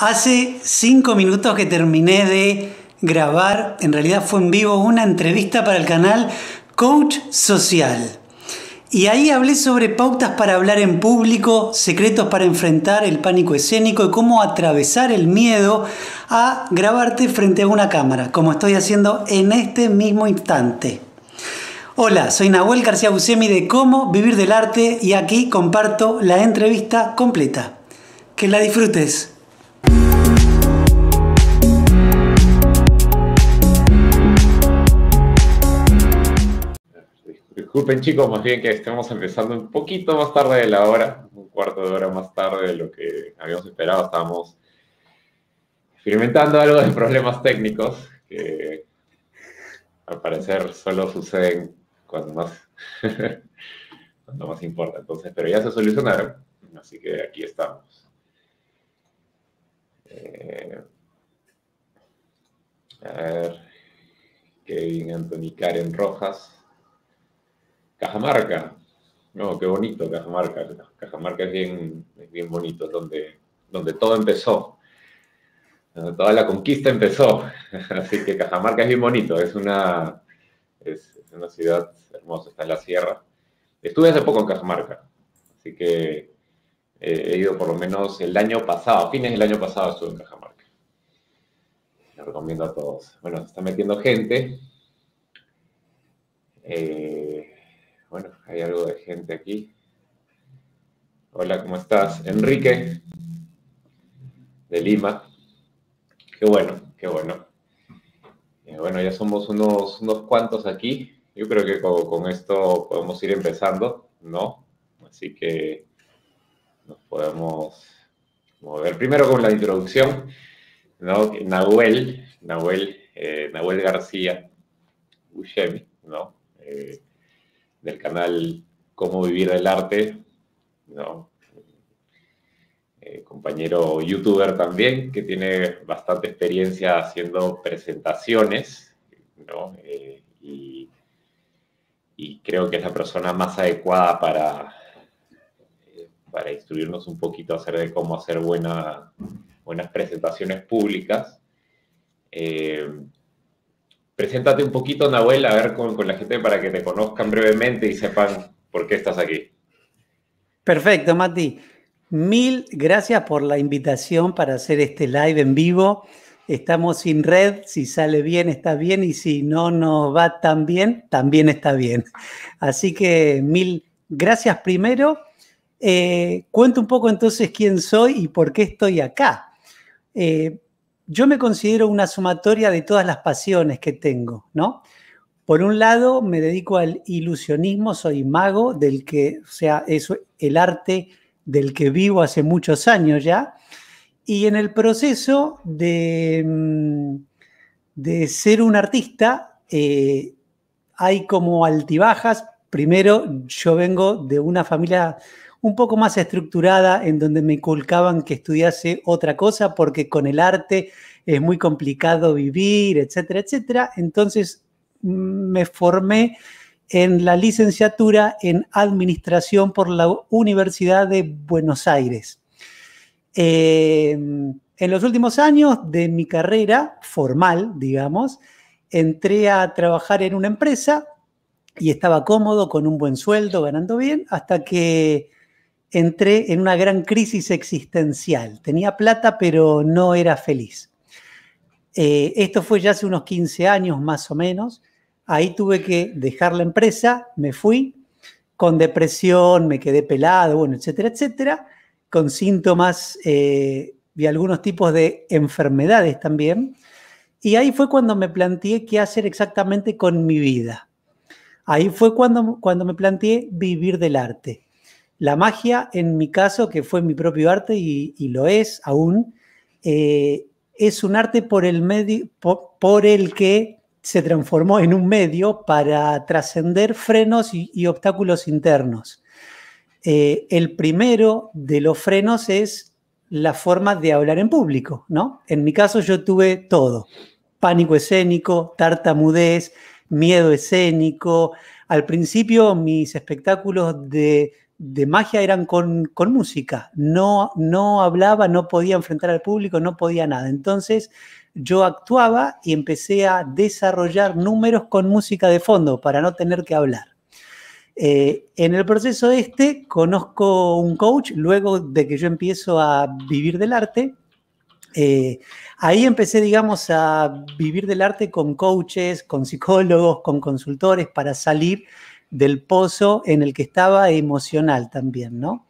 Hace 5 minutos que terminé de grabar, en realidad fue en vivo, una entrevista para el canal Coach Social. Y ahí hablé sobre pautas para hablar en público, secretos para enfrentar el pánico escénico y cómo atravesar el miedo a grabarte frente a una cámara, como estoy haciendo en este mismo instante. Hola, soy Nahuel García Buscemi de Cómo Vivir del Arte y aquí comparto la entrevista completa. Que la disfrutes. Disculpen chicos, más bien que estemos empezando un poquito más tarde de la hora, un cuarto de hora más tarde de lo que habíamos esperado. Estábamos experimentando algo de problemas técnicos que al parecer solo suceden cuando más, cuando más importa. Entonces, pero ya se solucionaron, así que aquí estamos. A ver, Kevin Anthony Karen Rojas. Cajamarca, no, qué bonito Cajamarca. Cajamarca es bien bonito, es donde todo empezó, donde toda la conquista empezó. Así que Cajamarca es bien bonito, es una ciudad hermosa, está en la sierra. Estuve hace poco en Cajamarca, así que he ido por lo menos el año pasado, a fines del año pasado estuve en Cajamarca. Les recomiendo a todos. Bueno, se está metiendo gente. Bueno, hay algo de gente aquí. Hola, ¿cómo estás? Enrique, de Lima. Qué bueno, qué bueno. Bueno, ya somos unos cuantos aquí. Yo creo que con esto podemos ir empezando, ¿no? Así que nos podemos mover. Primero con la introducción, ¿no? Nahuel García Buscemi, ¿no? Del canal Cómo Vivir del Arte, ¿no? Compañero youtuber también, que tiene bastante experiencia haciendo presentaciones, ¿no? Y creo que es la persona más adecuada para instruirnos un poquito de cómo hacer buenas presentaciones públicas. Preséntate un poquito, Nahuel, a ver con la gente para que te conozcan brevemente y sepan por qué estás aquí. Perfecto, Mati. Mil gracias por la invitación para hacer este live en vivo. Estamos sin red, si sale bien está bien y si no nos va tan bien, también está bien. Así que mil gracias primero. Cuento un poco entonces quién soy y por qué estoy acá. Yo me considero una sumatoria de todas las pasiones que tengo, ¿no? Por un lado, me dedico al ilusionismo, soy mago, es el arte del que vivo hace muchos años ya, y en el proceso de ser un artista hay como altibajas. Primero, yo vengo de una familia un poco más estructurada en donde me inculcaban que estudiase otra cosa porque con el arte es muy complicado vivir, etcétera, etcétera. Entonces me formé en la licenciatura en Administración por la Universidad de Buenos Aires. En los últimos años de mi carrera formal, digamos, entré a trabajar en una empresa y estaba cómodo, con un buen sueldo, ganando bien, hasta que entré en una gran crisis existencial. Tenía plata, pero no era feliz. Esto fue ya hace unos 15 años más o menos. Ahí tuve que dejar la empresa, me fui con depresión, me quedé pelado, bueno, etcétera, etcétera, con síntomas y algunos tipos de enfermedades también. Y ahí fue cuando me planteé qué hacer exactamente con mi vida. Ahí fue cuando me planteé vivir del arte. La magia, en mi caso, que fue mi propio arte y lo es aún, es un arte por el que se transformó en un medio para trascender frenos y obstáculos internos. El primero de los frenos es la forma de hablar en público, ¿no? En mi caso yo tuve todo: pánico escénico, tartamudez, miedo escénico. Al principio mis espectáculos de de magia eran con música. No hablaba, no podía enfrentar al público, no podía nada. Entonces yo actuaba y empecé a desarrollar números con música de fondo para no tener que hablar. En el proceso conozco un coach, luego de que yo empiezo a vivir del arte. Ahí empecé, digamos, a vivir del arte con coaches, con psicólogos, con consultores para salir del pozo en el que estaba emocional también, ¿no?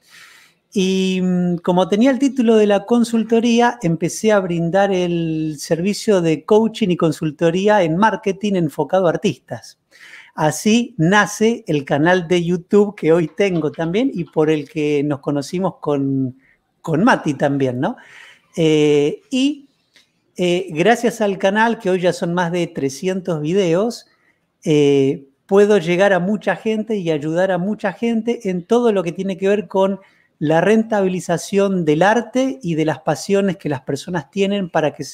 Y como tenía el título de la consultoría, empecé a brindar el servicio de coaching y consultoría en marketing enfocado a artistas. Así nace el canal de YouTube que hoy tengo también y por el que nos conocimos con Mati también, ¿no? Gracias al canal, que hoy ya son más de 300 videos, puedo llegar a mucha gente y ayudar a mucha gente en todo lo que tiene que ver con la rentabilización del arte y de las pasiones que las personas tienen para que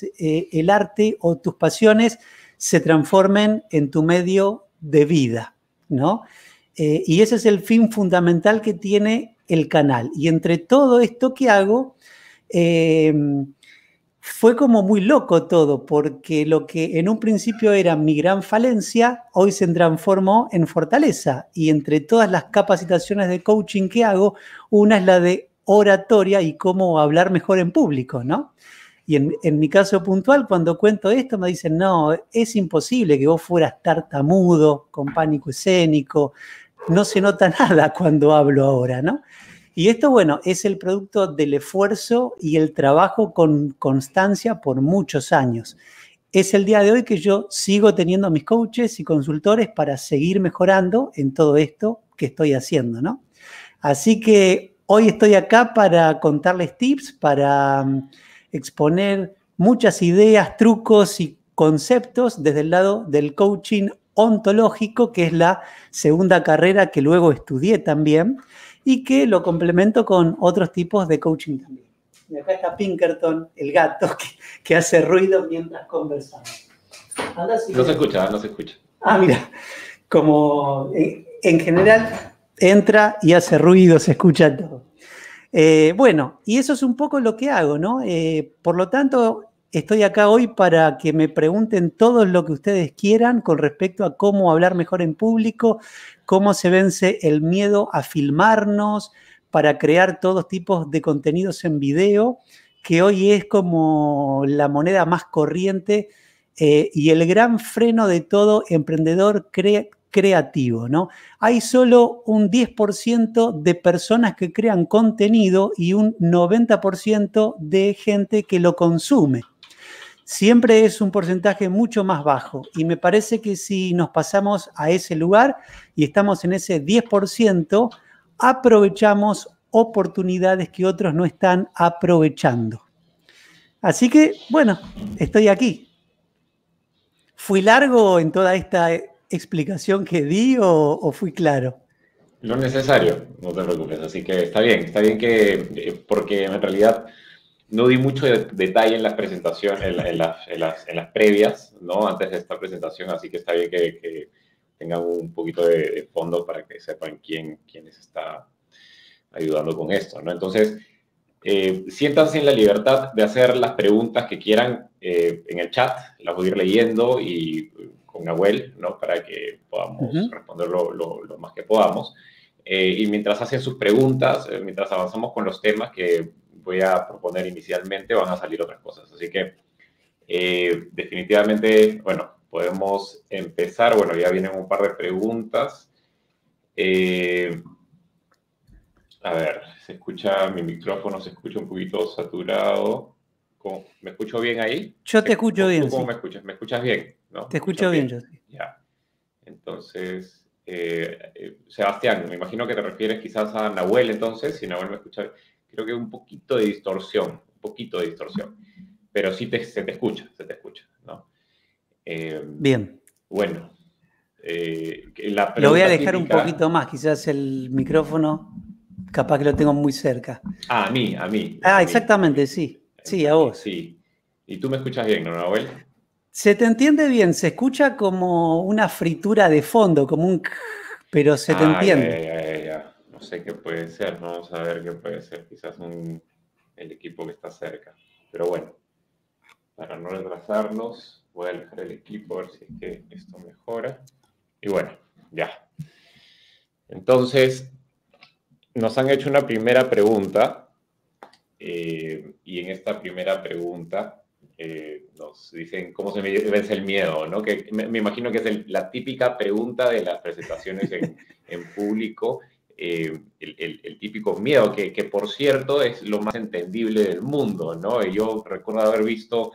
el arte o tus pasiones se transformen en tu medio de vida, ¿no? Y ese es el fin fundamental que tiene el canal. Y entre todo esto que hago, fue como muy loco todo, porque lo que en un principio era mi gran falencia, hoy se transformó en fortaleza. Y entre todas las capacitaciones de coaching que hago, una es la de oratoria y cómo hablar mejor en público, ¿no? Y en mi caso puntual, cuando cuento esto, me dicen, no, es imposible que vos fueras tartamudo, con pánico escénico, no se nota nada cuando hablo ahora, ¿no? Y esto, bueno, es el producto del esfuerzo y el trabajo con constancia por muchos años. Es el día de hoy que yo sigo teniendo a mis coaches y consultores para seguir mejorando en todo esto que estoy haciendo, ¿no? Así que hoy estoy acá para contarles tips, para exponer muchas ideas, trucos y conceptos desde el lado del coaching ontológico, que es la segunda carrera que luego estudié también, y que lo complemento con otros tipos de coaching también. Y acá está Pinkerton, el gato, que hace ruido mientras conversamos. No se escucha, no se escucha. Ah, mira, como en general entra y hace ruido, se escucha todo. Bueno, y eso es un poco lo que hago, ¿no? Por lo tanto, estoy acá hoy para que me pregunten todo lo que ustedes quieran con respecto a cómo hablar mejor en público, cómo se vence el miedo a filmarnos, para crear todos tipos de contenidos en video, que hoy es como la moneda más corriente y el gran freno de todo emprendedor creativo, ¿no? Hay solo un 10% de personas que crean contenido y un 90% de gente que lo consume. Siempre es un porcentaje mucho más bajo y me parece que si nos pasamos a ese lugar y estamos en ese 10%, aprovechamos oportunidades que otros no están aprovechando. Así que, bueno, estoy aquí. ¿Fui largo en toda esta explicación que di o fui claro? Lo necesario, no te preocupes. Así que está bien que, porque en realidad no di mucho detalle en las presentaciones, en las previas, ¿no? Antes de esta presentación, así que está bien que tengan un poquito de fondo para que sepan quién les está ayudando con esto, ¿no? Entonces, siéntanse en la libertad de hacer las preguntas que quieran en el chat, las voy a ir leyendo y con Nahuel, ¿no? Para que podamos responder lo más que podamos. Y mientras hacen sus preguntas, mientras avanzamos con los temas que voy a proponer inicialmente, van a salir otras cosas. Así que definitivamente, bueno, podemos empezar. Bueno, ya vienen un par de preguntas. A ver, se escucha mi micrófono, se escucha un poquito saturado. ¿Me escucho bien ahí? Yo te escucho bien. ¿Tú cómo me escuchas? ¿Me escuchas bien? ¿No? Te escucho bien, yo sí. Ya. Entonces, Sebastián, me imagino que te refieres quizás a Nahuel entonces, si Nahuel me escucha, creo que un poquito de distorsión, pero sí se te escucha, ¿no? Bien. Bueno. Lo voy a alejar un poquito más, quizás el micrófono, capaz que lo tengo muy cerca. Ah, a mí. Exactamente, sí. Sí, a vos. Sí. ¿Y tú me escuchas bien, no, Nahuel? Se te entiende bien, se escucha como una fritura de fondo, como un... pero se te entiende. Ya. No sé qué puede ser, vamos a ver qué puede ser. Quizás el equipo que está cerca. Pero bueno, para no retrasarnos, voy a alejar el equipo a ver si es que esto mejora. Y bueno, ya. Entonces, nos han hecho una primera pregunta. Y en esta primera pregunta nos dicen cómo se vence el miedo, ¿no? Que me imagino que es la típica pregunta de las presentaciones en público. El típico miedo, que por cierto es lo más entendible del mundo, ¿no? Y yo recuerdo haber visto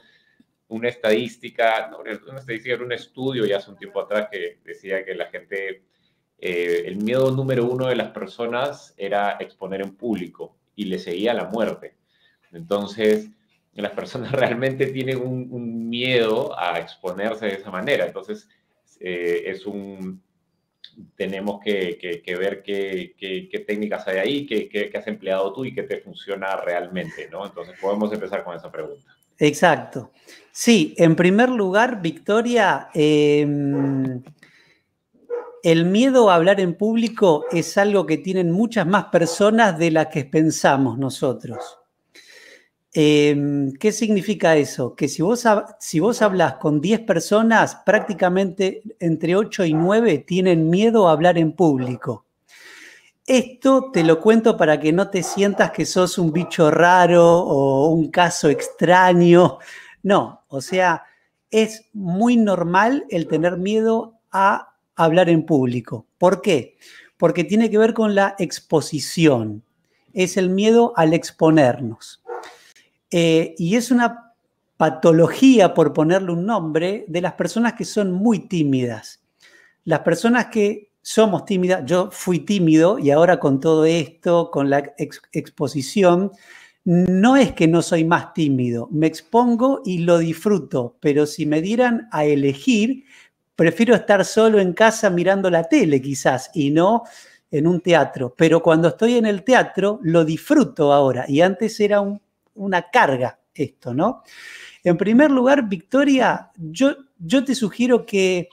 una estadística, no, una estadística era un estudio ya hace un tiempo atrás que decía que la gente, el miedo número uno de las personas era exponer en público y le seguía la muerte. Entonces, las personas realmente tienen un miedo a exponerse de esa manera. Entonces, tenemos que ver qué técnicas hay ahí, qué has empleado tú y qué te funciona realmente, ¿no? Entonces, podemos empezar con esa pregunta. Exacto. Sí, en primer lugar, Victoria, el miedo a hablar en público es algo que tienen muchas más personas de las que pensamos nosotros. ¿Qué significa eso? Que si vos hablas con 10 personas, prácticamente entre 8 y 9 tienen miedo a hablar en público. Esto te lo cuento para que no te sientas que sos un bicho raro o un caso extraño. No, o sea, es muy normal el tener miedo a hablar en público. ¿Por qué? Porque tiene que ver con la exposición. Es el miedo al exponernos. Y es una patología, por ponerle un nombre, de las personas que son muy tímidas. Las personas que somos tímidas, yo fui tímido y ahora con todo esto, con la exposición, no es que no soy más tímido, me expongo y lo disfruto, pero si me dieran a elegir, prefiero estar solo en casa mirando la tele quizás y no en un teatro. Pero cuando estoy en el teatro, lo disfruto ahora y antes era una carga esto, ¿no? En primer lugar, Victoria, yo te sugiero que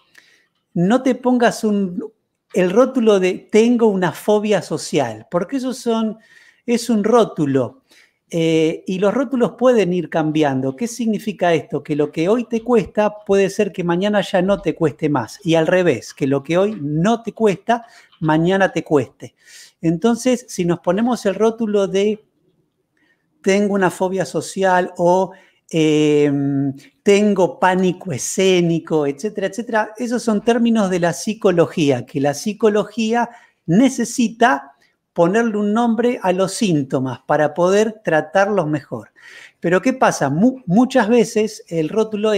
no te pongas el rótulo de tengo una fobia social, porque es un rótulo y los rótulos pueden ir cambiando. ¿Qué significa esto? Que lo que hoy te cuesta puede ser que mañana ya no te cueste más y al revés, que lo que hoy no te cuesta, mañana te cueste. Entonces, si nos ponemos el rótulo de tengo una fobia social o tengo pánico escénico, etcétera, etcétera. Esos son términos de la psicología, que la psicología necesita ponerle un nombre a los síntomas para poder tratarlos mejor. Pero ¿qué pasa? Muchas veces el rótulo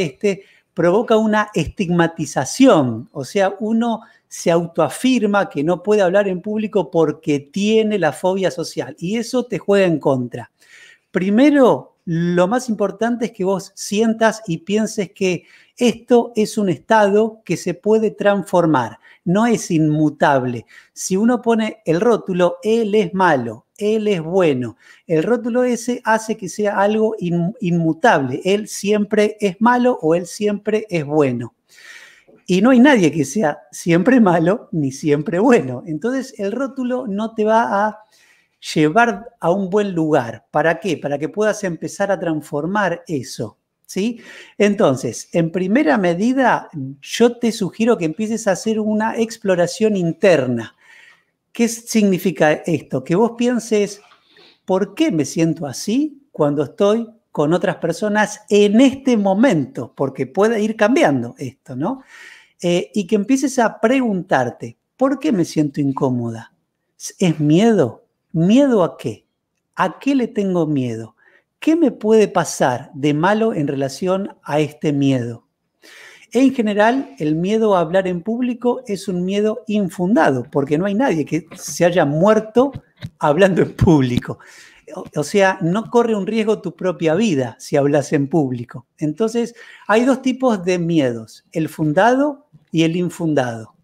provoca una estigmatización, o sea, uno se autoafirma que no puede hablar en público porque tiene la fobia social y eso te juega en contra. Primero, lo más importante es que vos sientas y pienses que esto es un estado que se puede transformar, no es inmutable. Si uno pone el rótulo, él es malo, él es bueno, el rótulo ese hace que sea algo inmutable, él siempre es malo o él siempre es bueno. Y no hay nadie que sea siempre malo ni siempre bueno. Entonces, el rótulo no te va a llevar a un buen lugar. ¿Para qué? Para que puedas empezar a transformar eso, ¿sí? Entonces, en primera medida, yo te sugiero que empieces a hacer una exploración interna. ¿Qué significa esto? Que vos pienses, ¿por qué me siento así cuando estoy con otras personas en este momento? Porque puede ir cambiando esto, ¿no? Y que empieces a preguntarte, ¿por qué me siento incómoda? ¿Es miedo? ¿Miedo a qué? ¿A qué le tengo miedo? ¿Qué me puede pasar de malo en relación a este miedo? En general, el miedo a hablar en público es un miedo infundado, porque no hay nadie que se haya muerto hablando en público. O sea, no corre un riesgo tu propia vida si hablas en público. Entonces, hay dos tipos de miedos, el fundado y el infundado.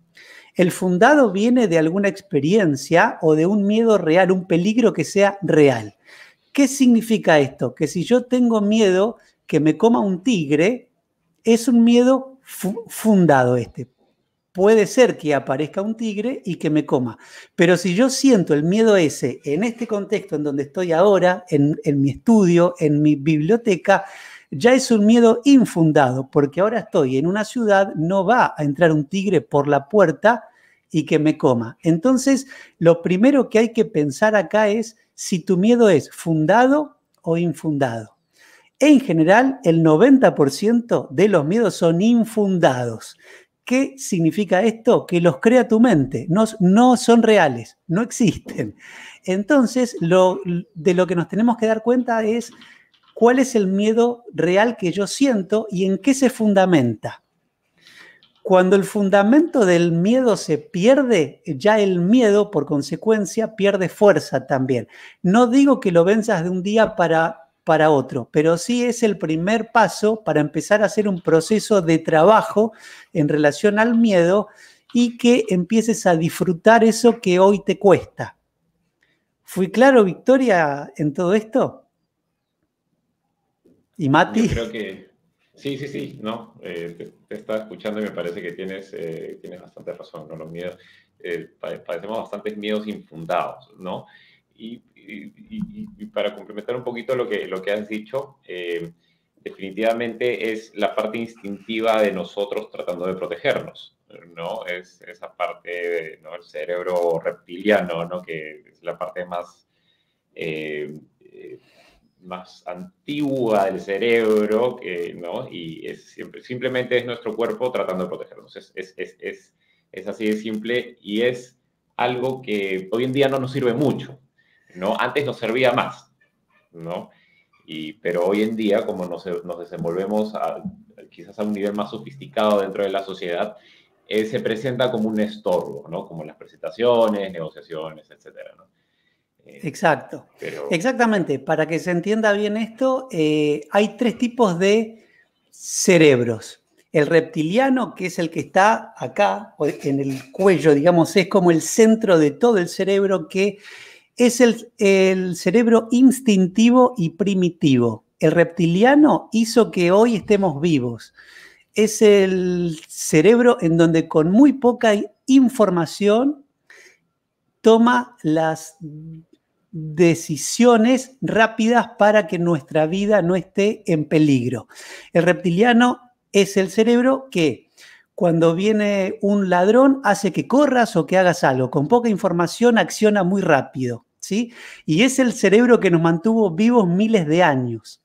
El fundado viene de alguna experiencia o de un miedo real, un peligro que sea real. ¿Qué significa esto? Que si yo tengo miedo que me coma un tigre, es un miedo fundado este. puede ser que aparezca un tigre y que me coma. Pero si yo siento el miedo ese en este contexto en donde estoy ahora, en mi estudio, en mi biblioteca, ya es un miedo infundado, porque ahora estoy en una ciudad, no va a entrar un tigre por la puerta y que me coma. Entonces, lo primero que hay que pensar acá es si tu miedo es fundado o infundado. En general, el 90% de los miedos son infundados. ¿Qué significa esto? Que los crea tu mente, no son reales, no existen. Entonces, de lo que nos tenemos que dar cuenta es cuál es el miedo real que yo siento y en qué se fundamenta. Cuando el fundamento del miedo se pierde, ya el miedo, por consecuencia, pierde fuerza también. No digo que lo venzas de un día para otro, pero sí es el primer paso para empezar a hacer un proceso de trabajo en relación al miedo y que empieces a disfrutar eso que hoy te cuesta. ¿Fui claro, Victoria, en todo esto? ¿Y Mati? Yo creo que sí, ¿no? Te estaba escuchando y me parece que tienes bastante razón, ¿no? Los miedos, padecemos bastantes miedos infundados, ¿no? Y para complementar un poquito lo que has dicho, definitivamente es la parte instintiva de nosotros tratando de protegernos, ¿no? Es esa parte, ¿no? El cerebro reptiliano, ¿no? Que es la parte más antigua del cerebro, ¿no? Y simplemente es nuestro cuerpo tratando de protegernos. Es así de simple y es algo que hoy en día no nos sirve mucho, ¿no? Antes nos servía más, ¿no? Pero hoy en día, como nos desenvolvemos quizás a un nivel más sofisticado dentro de la sociedad, se presenta como un estorbo, ¿no? Como las presentaciones, negociaciones, etcétera, ¿no? Exacto. Exactamente. Para que se entienda bien esto, hay tres tipos de cerebros. El reptiliano, que es el que está acá, en el cuello, digamos, es como el centro de todo el cerebro, que es el cerebro instintivo y primitivo. El reptiliano hizo que hoy estemos vivos. Es el cerebro en donde con muy poca información toma las decisiones rápidas para que nuestra vida no esté en peligro. El reptiliano es el cerebro que cuando viene un ladrón hace que corras o que hagas algo. Con poca información acciona muy rápido, ¿sí? Y es el cerebro que nos mantuvo vivos miles de años.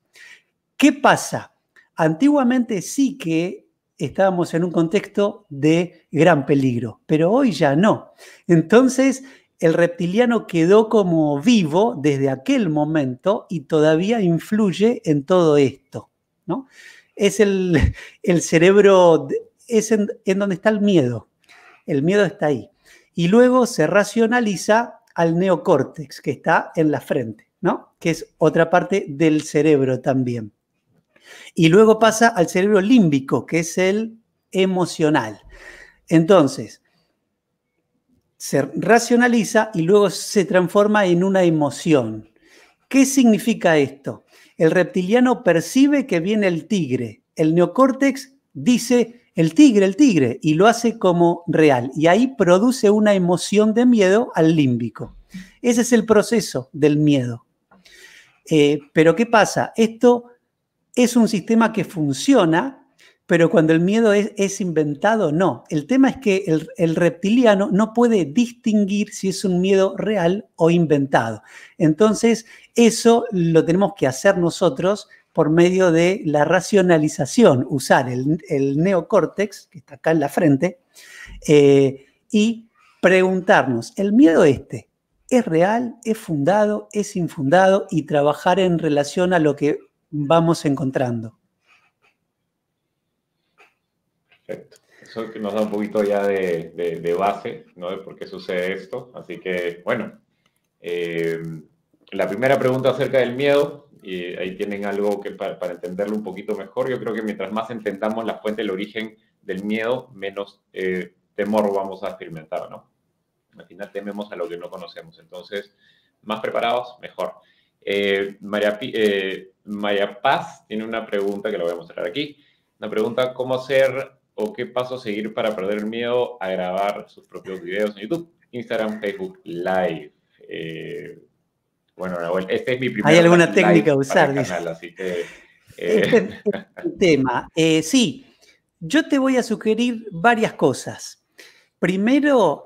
¿Qué pasa? Antiguamente sí que estábamos en un contexto de gran peligro, pero hoy ya no. Entonces, el reptiliano quedó como vivo desde aquel momento y todavía influye en todo esto, ¿no? Es el cerebro, es en donde está el miedo. El miedo está ahí. Y luego se racionaliza al neocórtex, que está en la frente, ¿no? Que es otra parte del cerebro también. Y luego pasa al cerebro límbico, que es el emocional. Entonces, se racionaliza y luego se transforma en una emoción. ¿Qué significa esto? El reptiliano percibe que viene el tigre. El neocórtex dice el tigre, y lo hace como real. Y ahí produce una emoción de miedo al límbico. Ese es el proceso del miedo. Pero ¿qué pasa? Esto es un sistema que funciona, pero cuando el miedo es inventado, no. El tema es que el reptiliano no puede distinguir si es un miedo real o inventado. Entonces, eso lo tenemos que hacer nosotros por medio de la racionalización, usar el neocórtex, que está acá en la frente, y preguntarnos, ¿el miedo es real, es fundado, es infundado? Y trabajar en relación a lo que vamos encontrando. Perfecto. Eso que nos da un poquito ya de base, ¿no? De por qué sucede esto. Así que, bueno, la primera pregunta acerca del miedo, y ahí tienen algo que para entenderlo un poquito mejor. Yo creo que mientras más entendamos la fuente, el origen del miedo, menos temor vamos a experimentar, ¿no? Al final tememos a lo que no conocemos. Entonces, más preparados, mejor. María Paz tiene una pregunta que la voy a mostrar aquí. Una pregunta, ¿cómo hacer o qué paso seguir para perder el miedo a grabar sus propios videos en YouTube, Instagram, Facebook Live? Bueno, Nahuel, este es mi ¿Hay primer alguna técnica live a para usar? el Dice. canal, así que... Este es el tema. Sí, yo te voy a sugerir varias cosas. Primero,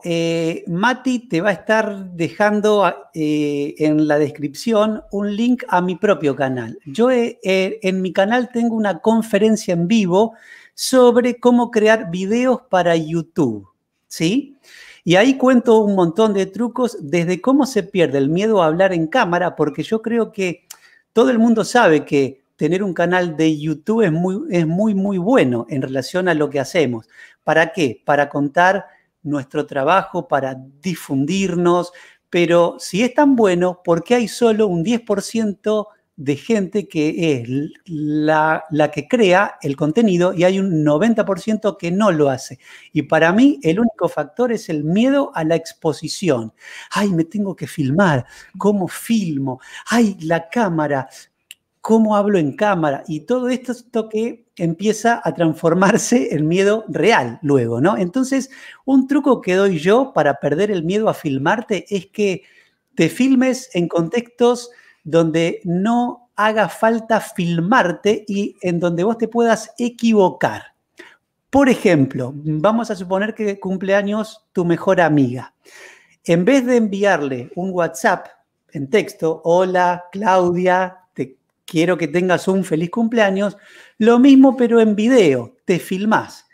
Mati te va a estar dejando en la descripción un link a mi propio canal. Yo en mi canal tengo una conferencia en vivo sobre cómo crear videos para YouTube, ¿sí? Y ahí cuento un montón de trucos desde cómo se pierde el miedo a hablar en cámara, porque yo creo que todo el mundo sabe que tener un canal de YouTube es muy bueno en relación a lo que hacemos. ¿Para qué? Para contar nuestro trabajo, para difundirnos, pero si es tan bueno, ¿por qué hay solo un 10% de gente que es la que crea el contenido y hay un 90% que no lo hace? Y para mí el único factor es el miedo a la exposición. Ay, me tengo que filmar, ¿cómo filmo? Ay, la cámara, cómo hablo en cámara, y todo esto que empieza a transformarse en miedo real luego, ¿no? Entonces, un truco que doy yo para perder el miedo a filmarte es que te filmes en contextos donde no haga falta filmarte y en donde vos te puedas equivocar. Por ejemplo, vamos a suponer que cumpleaños tu mejor amiga. En vez de enviarle un WhatsApp en texto, hola Claudia, quiero que tengas un feliz cumpleaños, lo mismo pero en video, te filmás.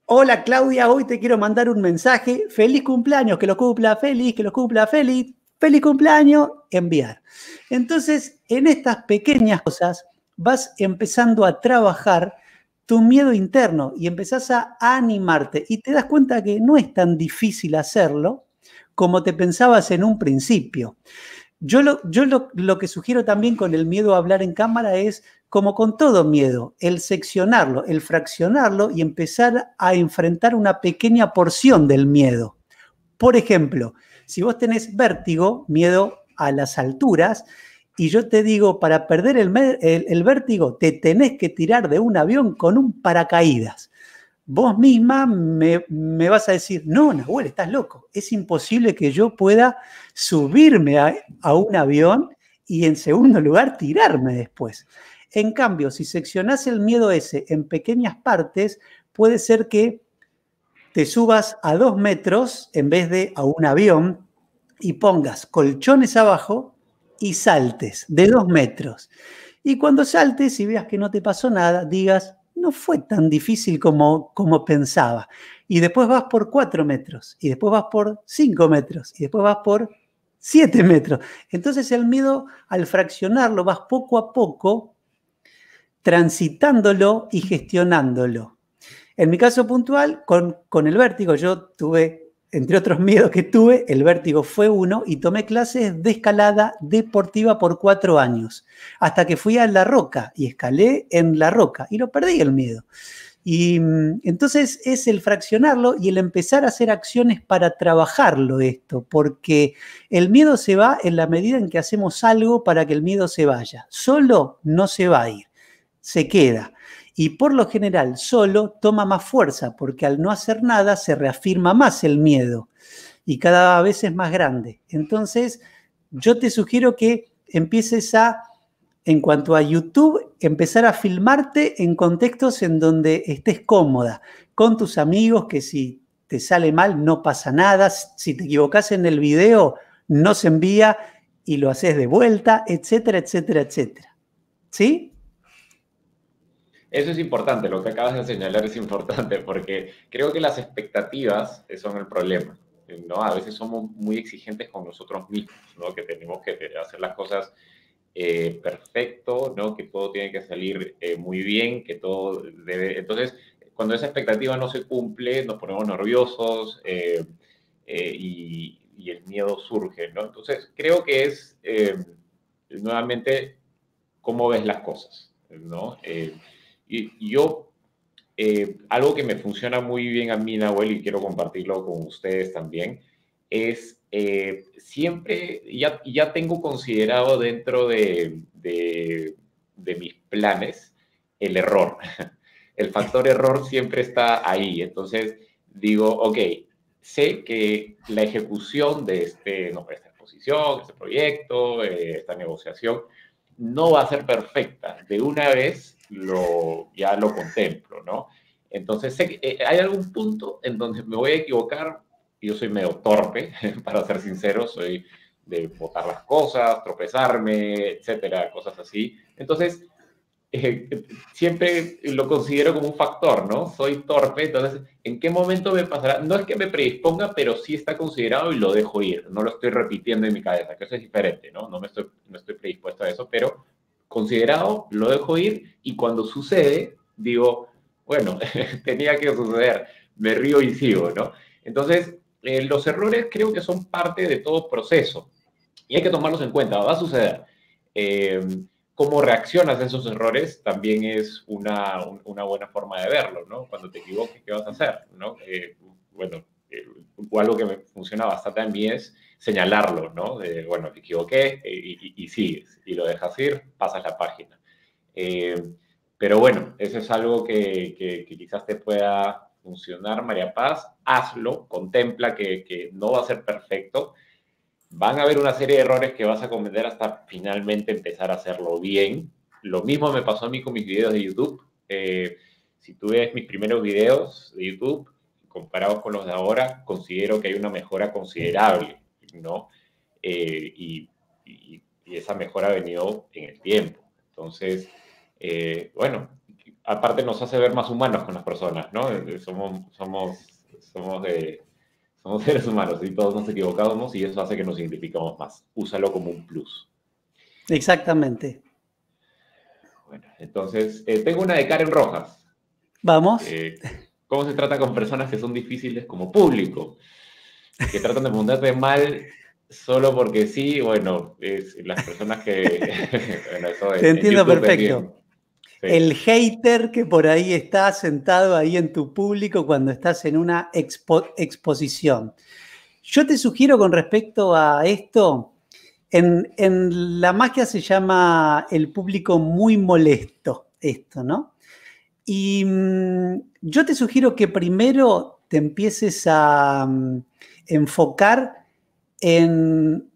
Hola Claudia, hoy te quiero mandar un mensaje, feliz cumpleaños, que lo cumpla feliz, que lo cumpla feliz, feliz cumpleaños, enviar. Entonces, en estas pequeñas cosas vas empezando a trabajar tu miedo interno y empezás a animarte y te das cuenta que no es tan difícil hacerlo como te pensabas en un principio. Yo lo que sugiero también con el miedo a hablar en cámara es, como con todo miedo, el seccionarlo, el fraccionarlo y empezar a enfrentar una pequeña porción del miedo. Por ejemplo, si vos tenés vértigo, miedo a las alturas, y yo te digo, para perder el vértigo, te tenés que tirar de un avión con un paracaídas. Vos misma me vas a decir, no, Nahuel, estás loco. Es imposible que yo pueda subirme a un avión y en segundo lugar tirarme después. En cambio, si seccionás el miedo ese en pequeñas partes, puede ser que te subas a 2 metros en vez de a un avión y pongas colchones abajo y saltes de 2 metros. Y cuando saltes y veas que no te pasó nada, digas, no fue tan difícil como pensaba. Y después vas por 4 metros, y después vas por 5 metros, y después vas por 7 metros. Entonces el miedo, al fraccionarlo, vas poco a poco transitándolo y gestionándolo. En mi caso puntual, con el vértigo, yo tuve, entre otros miedos que tuve, el vértigo fue uno y tomé clases de escalada deportiva por 4 años, hasta que fui a La Roca y escalé en La Roca y lo perdí el miedo. Y entonces es el fraccionarlo y el empezar a hacer acciones para trabajarlo esto, porque el miedo se va en la medida en que hacemos algo para que el miedo se vaya. Solo no se va a ir, se queda. Y por lo general, solo toma más fuerza, porque al no hacer nada se reafirma más el miedo y cada vez es más grande. Entonces, yo te sugiero que empieces en cuanto a YouTube, empezar a filmarte en contextos en donde estés cómoda, con tus amigos, que si te sale mal no pasa nada, si te equivocas en el video no se envía y lo haces de vuelta, etcétera, etcétera, etcétera. ¿Sí? Eso es importante, lo que acabas de señalar es importante, porque creo que las expectativas son el problema, ¿no? A veces somos muy exigentes con nosotros mismos, ¿no? Que tenemos que hacer las cosas perfecto, ¿no? Que todo tiene que salir muy bien, que todo debe... Entonces, cuando esa expectativa no se cumple, nos ponemos nerviosos y el miedo surge, ¿no? Entonces, creo que es, nuevamente, cómo ves las cosas, ¿no? Y yo, algo que me funciona muy bien a mí, Nahuel, y quiero compartirlo con ustedes también, es siempre, ya tengo considerado dentro de mis planes el error. el factor error siempre está ahí. Entonces digo, ok, sé que la ejecución de esta exposición, este proyecto, esta negociación, no va a ser perfecta. De una vez ya lo contemplo, ¿no? Entonces sé que hay algún punto en donde me voy a equivocar. Yo soy medio torpe, para ser sincero, soy de botar las cosas, tropezarme, etcétera, cosas así. Entonces, siempre lo considero como un factor, ¿no? Soy torpe, entonces, ¿en qué momento me pasará? No es que me predisponga, pero sí está considerado y lo dejo ir. No lo estoy repitiendo en mi cabeza, que eso es diferente, ¿no? No estoy predispuesto a eso, pero considerado, lo dejo ir y cuando sucede, digo, bueno, tenía que suceder, me río y sigo, ¿no? Entonces, los errores creo que son parte de todo proceso y hay que tomarlos en cuenta, va a suceder. Cómo reaccionas a esos errores también es una buena forma de verlo, ¿no? Cuando te equivoques, ¿qué vas a hacer? ¿No? Algo que me funciona bastante a mí es señalarlo, ¿no? Bueno, te equivoqué y sigues, y lo dejas ir, pasas la página. Pero bueno, eso es algo que quizás te pueda funcionar, María Paz. Hazlo, contempla que no va a ser perfecto. Van a haber una serie de errores que vas a cometer hasta finalmente empezar a hacerlo bien. Lo mismo me pasó a mí con mis videos de YouTube. Si tú ves mis primeros videos de YouTube, comparados con los de ahora, considero que hay una mejora considerable, ¿no? Y esa mejora ha venido en el tiempo. Entonces, bueno, aparte nos hace ver más humanos con las personas, ¿no? Somos seres humanos y todos nos equivocamos y eso hace que nos identificamos más. Úsalo como un plus. Exactamente. Bueno, entonces, tengo una de Karen Rojas. Vamos. ¿Cómo se trata con personas que son difíciles como público? Que tratan de ponerte mal solo porque sí. Bueno, es las personas que... bueno, eso Te entiendo perfecto. Sí. El hater que por ahí está sentado ahí en tu público cuando estás en una exposición. Yo te sugiero con respecto a esto, en la magia se llama el público muy molesto, esto, ¿no? Y yo te sugiero que primero te empieces a enfocar en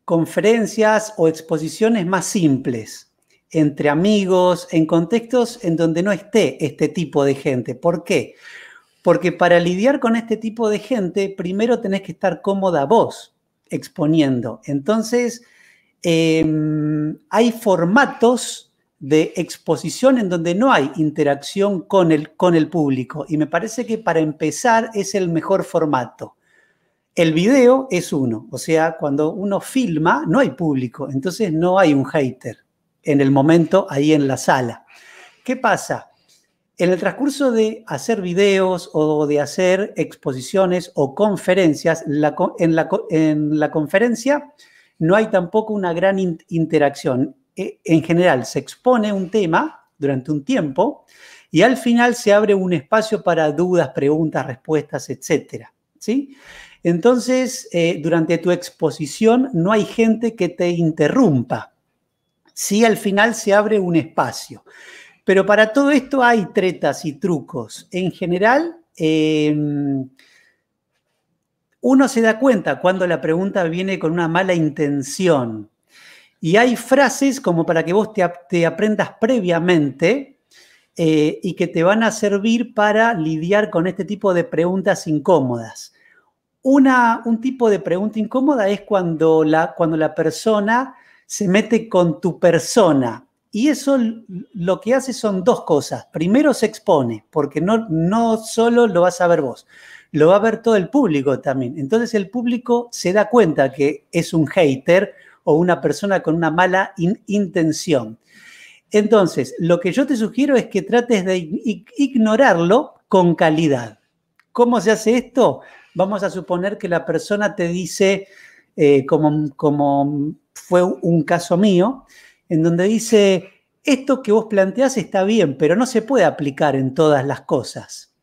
conferencias o exposiciones más simples, entre amigos, en contextos en donde no esté este tipo de gente. ¿Por qué? Porque para lidiar con este tipo de gente, primero tenés que estar cómoda vos exponiendo. Entonces, hay formatos de exposición en donde no hay interacción con el público. Y me parece que para empezar es el mejor formato. El video es uno, o sea, cuando uno filma no hay público, entonces no hay un hater en el momento ahí en la sala. ¿Qué pasa? En el transcurso de hacer videos o de hacer exposiciones o conferencias, en la conferencia no hay tampoco una gran interacción. En general, se expone un tema durante un tiempo y al final se abre un espacio para dudas, preguntas, respuestas, etcétera, ¿sí? Entonces, durante tu exposición no hay gente que te interrumpa. Sí, al final se abre un espacio. Pero para todo esto hay tretas y trucos. En general, uno se da cuenta cuando la pregunta viene con una mala intención. Y hay frases como para que vos te aprendas previamente y que te van a servir para lidiar con este tipo de preguntas incómodas. Un tipo de pregunta incómoda es cuando la persona se mete con tu persona. Y eso lo que hace son dos cosas. Primero se expone, porque no solo lo vas a ver vos, lo va a ver todo el público también. Entonces el público se da cuenta que es un hater o una persona con una mala intención. Entonces, lo que yo te sugiero es que trates de ignorarlo con calidad. ¿Cómo se hace esto? Vamos a suponer que la persona te dice, como fue un caso mío, en donde dice, esto que vos planteás está bien, pero no se puede aplicar en todas las cosas.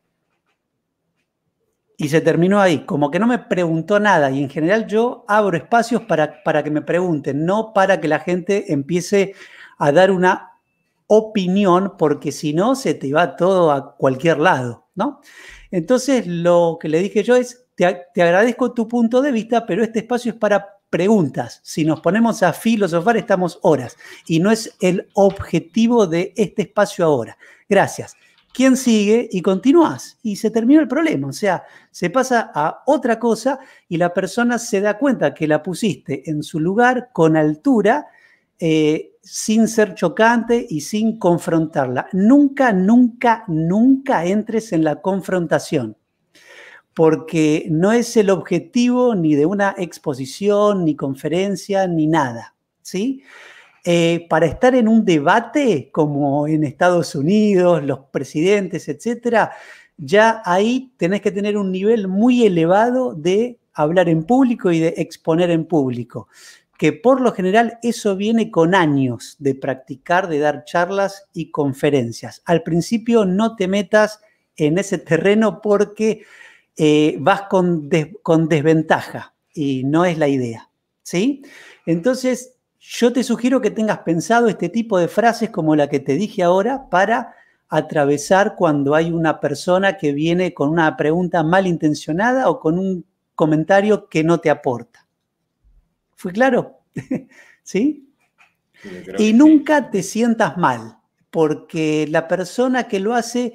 Y se terminó ahí, como que no me preguntó nada. Y en general yo abro espacios para que me pregunten, no para que la gente empiece a dar una opinión, porque si no se te va todo a cualquier lado, ¿no? Entonces lo que le dije yo es, te agradezco tu punto de vista, pero este espacio es para preguntas. Si nos ponemos a filosofar estamos horas y no es el objetivo de este espacio ahora. Gracias. ¿Quién sigue? Y continúas. Y se terminó el problema. O sea, se pasa a otra cosa y la persona se da cuenta que la pusiste en su lugar con altura, sin ser chocante y sin confrontarla. Nunca, nunca, nunca entres en la confrontación, porque no es el objetivo ni de una exposición, ni conferencia, ni nada, ¿sí? Para estar en un debate, como en Estados Unidos, los presidentes, etcétera, ya ahí tenés que tener un nivel muy elevado de hablar en público y de exponer en público, que por lo general eso viene con años de practicar, de dar charlas y conferencias. Al principio no te metas en ese terreno porque vas con desventaja y no es la idea, ¿sí? Entonces, yo te sugiero que tengas pensado este tipo de frases como la que te dije ahora para atravesar cuando hay una persona que viene con una pregunta malintencionada o con un comentario que no te aporta. ¿Fue claro? ¿Sí? Y nunca te sientas mal, porque la persona que lo hace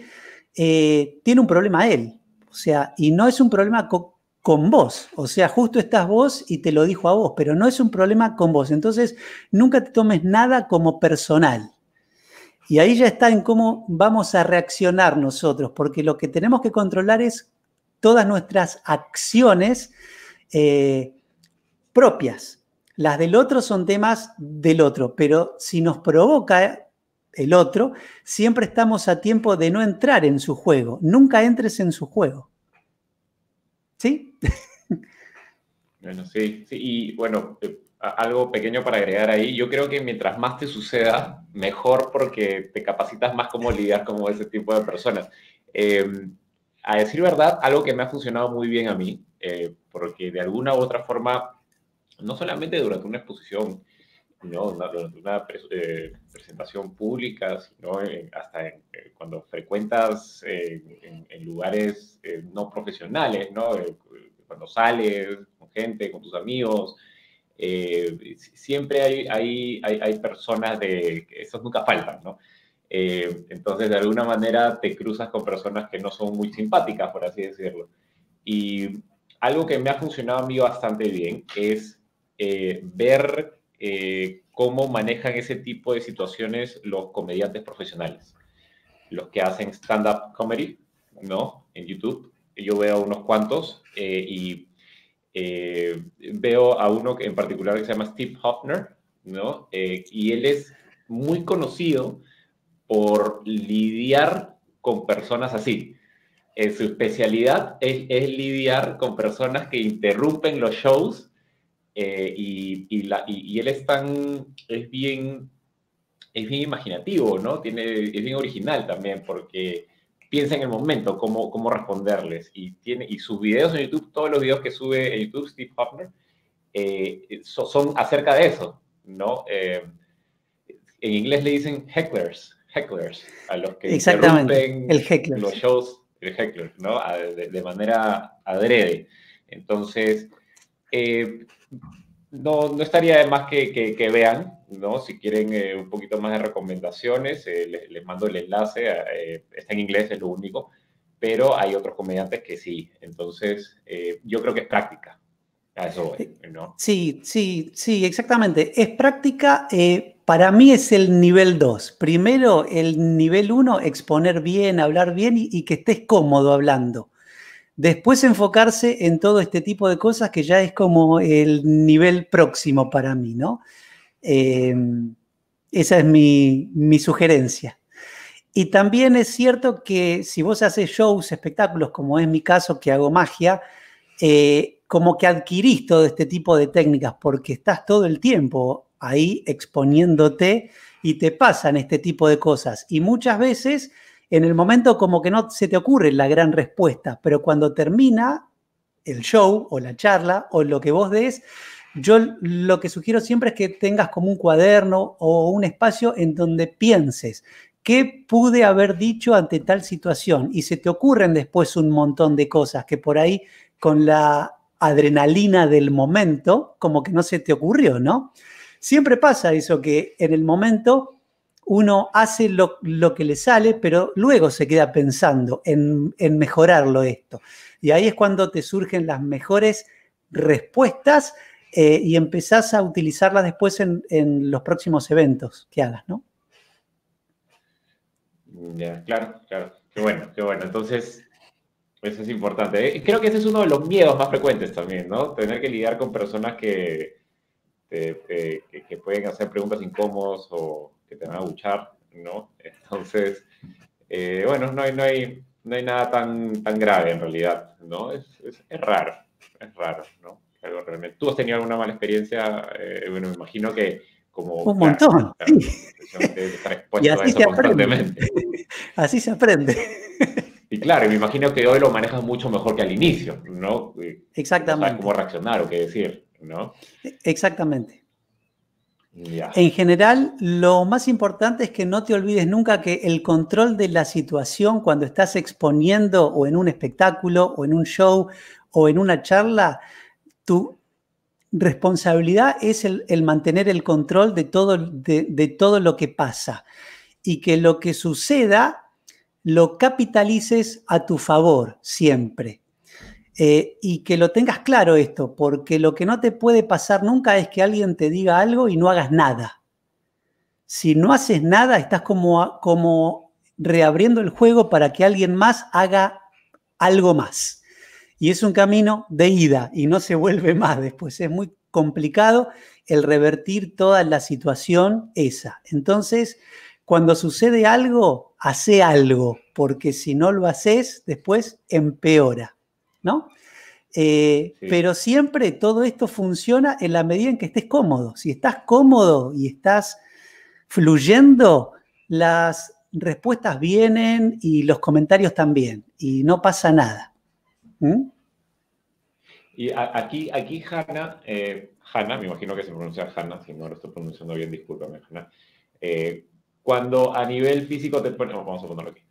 tiene un problema él. O sea, y no es un problema con vos. O sea, justo estás vos y te lo dijo a vos, pero no es un problema con vos. Entonces, nunca te tomes nada como personal. Y ahí ya está en cómo vamos a reaccionar nosotros, porque lo que tenemos que controlar es todas nuestras acciones propias. Las del otro son temas del otro, pero si nos provoca el otro, siempre estamos a tiempo de no entrar en su juego. Nunca entres en su juego. ¿Sí? Bueno, sí. Y bueno, algo pequeño para agregar ahí. Yo creo que mientras más te suceda, mejor, porque te capacitas más cómo lidiar con ese tipo de personas. A decir verdad, algo que me ha funcionado muy bien a mí, porque de alguna u otra forma, no solamente durante una exposición, ¿no? Durante una presentación pública, sino hasta cuando frecuentas en lugares no profesionales, ¿no? Cuando sales con gente, con tus amigos, siempre hay personas que esos nunca faltan, ¿no? Entonces, de alguna manera te cruzas con personas que no son muy simpáticas, por así decirlo. Y algo que me ha funcionado a mí bastante bien es ver cómo manejan ese tipo de situaciones los comediantes profesionales, los que hacen stand-up comedy, ¿no? En YouTube. Yo veo unos cuantos y veo a uno en particular que se llama Steve Hoffner, ¿no? Y él es muy conocido por lidiar con personas así. Su especialidad es lidiar con personas que interrumpen los shows y él es bien imaginativo, ¿no? Es bien original también porque piensa en el momento cómo responderles y sus videos en YouTube, todos los videos que sube en YouTube Steve Hoffner son acerca de eso, ¿no? En inglés le dicen hecklers a los que interrumpen los shows, el heckler, ¿no? De manera adrede. Entonces, no estaría de más que vean, ¿no? Si quieren un poquito más de recomendaciones, les mando el enlace, está en inglés, es lo único, pero hay otros comediantes que sí. Entonces, yo creo que es práctica. A eso voy, ¿no? Sí, exactamente. Es práctica. Para mí es el nivel 2. Primero, el nivel 1, exponer bien, hablar bien y que estés cómodo hablando. Después enfocarse en todo este tipo de cosas que ya es como el nivel próximo para mí, ¿no? Esa es mi sugerencia. Y también es cierto que si vos haces shows, espectáculos, como es mi caso, que hago magia, como que adquirís todo este tipo de técnicas porque estás todo el tiempo ahí exponiéndote y te pasan este tipo de cosas. Y muchas veces en el momento como que no se te ocurre la gran respuesta, pero cuando termina el show o la charla o lo que vos des, Yo lo que sugiero siempre es que tengas como un cuaderno o un espacio en donde pienses qué pude haber dicho ante tal situación y se te ocurren después un montón de cosas que por ahí con la adrenalina del momento como que no se te ocurrió, ¿no? Siempre pasa eso que en el momento uno hace lo que le sale, pero luego se queda pensando en mejorarlo esto. Y ahí es cuando te surgen las mejores respuestas y empezás a utilizarlas después en los próximos eventos que hagas, ¿no? Ya, claro, claro. Qué bueno, qué bueno. Entonces, eso es importante. Creo que ese es uno de los miedos más frecuentes también, ¿no? Tener que lidiar con personas que pueden hacer preguntas incómodas o que te van a buchar, ¿no? Entonces, bueno, no hay nada tan grave en realidad, ¿no? Es raro, ¿no? Algo realmente. ¿Tú has tenido alguna mala experiencia? Bueno, me imagino que como... Un montón, claro, sí. debes estar Y expuesto a así eso se aprende. constantemente. Así se aprende. Y claro, y me imagino que hoy lo manejas mucho mejor que al inicio, ¿no? No sabes cómo Exactamente. reaccionar o qué decir, ¿no? Exactamente. Ya. En general, lo más importante es que no te olvides nunca que el control de la situación cuando estás exponiendo o en un espectáculo o en un show o en una charla, tu responsabilidad es el mantener el control de todo lo que pasa y que lo que suceda lo capitalices a tu favor siempre. Y que lo tengas claro esto, porque lo que no te puede pasar nunca es que alguien te diga algo y no hagas nada. Si no haces nada, estás como reabriendo el juego para que alguien más haga algo más. Y es un camino de ida y no se vuelve más después. Es muy complicado el revertir toda la situación esa. Entonces, cuando sucede algo, hace algo, porque si no lo haces, después empeora, ¿no? Sí. Pero siempre todo esto funciona en la medida en que estés cómodo. Si estás cómodo y estás fluyendo, las respuestas vienen y los comentarios también, y no pasa nada. ¿Mm? Y aquí Hanna, me imagino que se pronuncia Hanna, si no lo estoy pronunciando bien, discúlpame, Hanna. Cuando a nivel físico te pones, vamos a ponerlo aquí.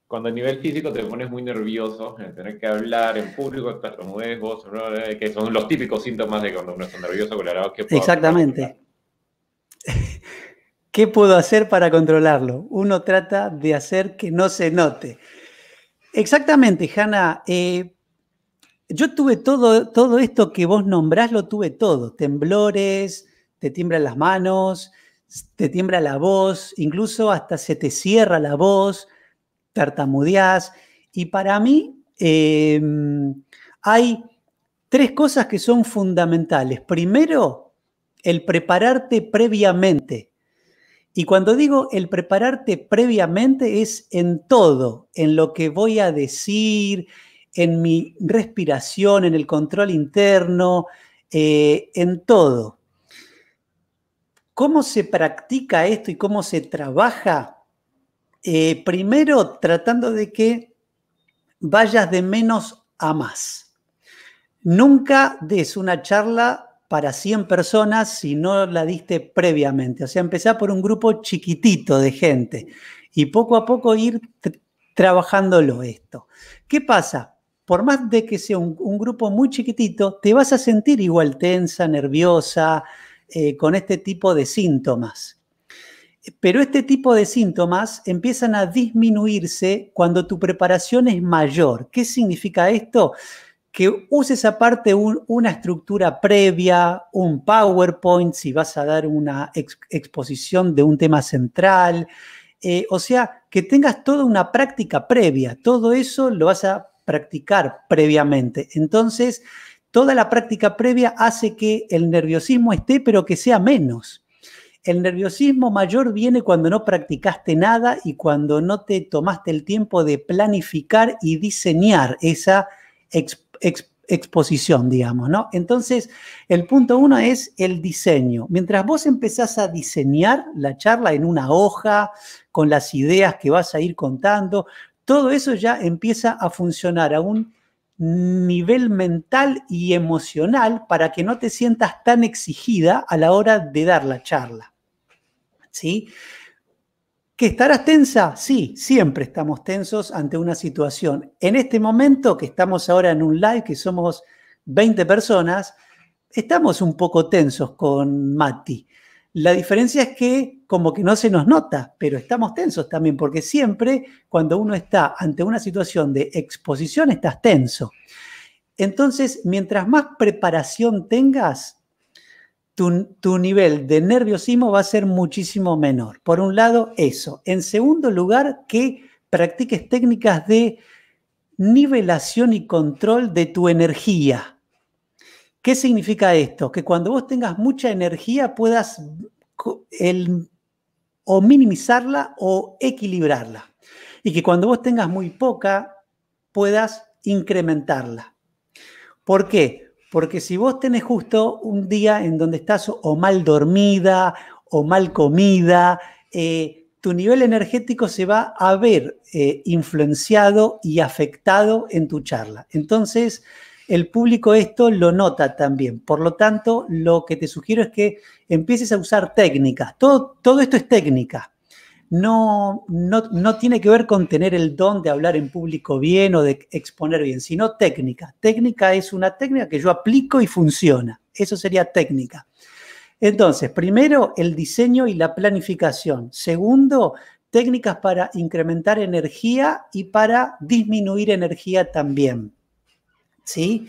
Cuando a nivel físico te pones muy nervioso, en tener que hablar en público, tartamudez, voz, que son los típicos síntomas de cuando uno está nervioso, colorado, ¿qué puedo hacer para Exactamente. ¿Qué puedo hacer para controlarlo? Uno trata de hacer que no se note. Exactamente, Hanna. Yo tuve todo esto que vos nombrás, lo tuve todo. Temblores, te tiemblan las manos, te tiembla la voz, incluso hasta se te cierra la voz, tartamudeás. Y para mí hay 3 cosas que son fundamentales. Primero, el prepararte previamente. Y cuando digo el prepararte previamente es en todo, en lo que voy a decir, en mi respiración, en el control interno, en todo. ¿Cómo se practica esto y cómo se trabaja? Primero, tratando de que vayas de menos a más. Nunca des una charla para 100 personas si no la diste previamente. O sea, empezá por un grupo chiquitito de gente y poco a poco ir trabajándolo esto. ¿Qué pasa? Por más de que sea un grupo muy chiquitito, te vas a sentir igual tensa, nerviosa, con este tipo de síntomas. Pero este tipo de síntomas empiezan a disminuirse cuando tu preparación es mayor. ¿Qué significa esto? Que uses aparte una estructura previa, un PowerPoint, si vas a dar una exposición de un tema central. O sea, que tengas toda una práctica previa. Todo eso lo vas a practicar previamente. Entonces, toda la práctica previa hace que el nerviosismo esté, pero que sea menos. El nerviosismo mayor viene cuando no practicaste nada y cuando no te tomaste el tiempo de planificar y diseñar esa exposición, digamos, ¿no? Entonces, el punto 1 es el diseño. Mientras vos empezás a diseñar la charla en una hoja, con las ideas que vas a ir contando, todo eso ya empieza a funcionar a un nivel mental y emocional para que no te sientas tan exigida a la hora de dar la charla. ¿Sí? ¿Que estarás tensa? Sí, siempre estamos tensos ante una situación. En este momento, que estamos ahora en un live, que somos 20 personas, estamos un poco tensos con Mati. La diferencia es que como que no se nos nota, pero estamos tensos también, porque siempre cuando uno está ante una situación de exposición, estás tenso. Entonces, mientras más preparación tengas, tu nivel de nerviosismo va a ser muchísimo menor. Por un lado, eso. En segundo lugar, que practiques técnicas de nivelación y control de tu energía. ¿Qué significa esto? Que cuando vos tengas mucha energía puedas o minimizarla o equilibrarla. Y que cuando vos tengas muy poca, puedas incrementarla. ¿Por qué? Porque si vos tenés justo un día en donde estás o mal dormida o mal comida, tu nivel energético se va a ver influenciado y afectado en tu charla. Entonces, el público esto lo nota también. Por lo tanto, lo que te sugiero es que empieces a usar técnicas. Todo esto es técnica. No tiene que ver con tener el don de hablar en público bien o de exponer bien, sino técnica. Técnica es una técnica que yo aplico y funciona. Eso sería técnica. Entonces, primero, el diseño y la planificación. Segundo, técnicas para incrementar energía y para disminuir energía también. ¿Sí?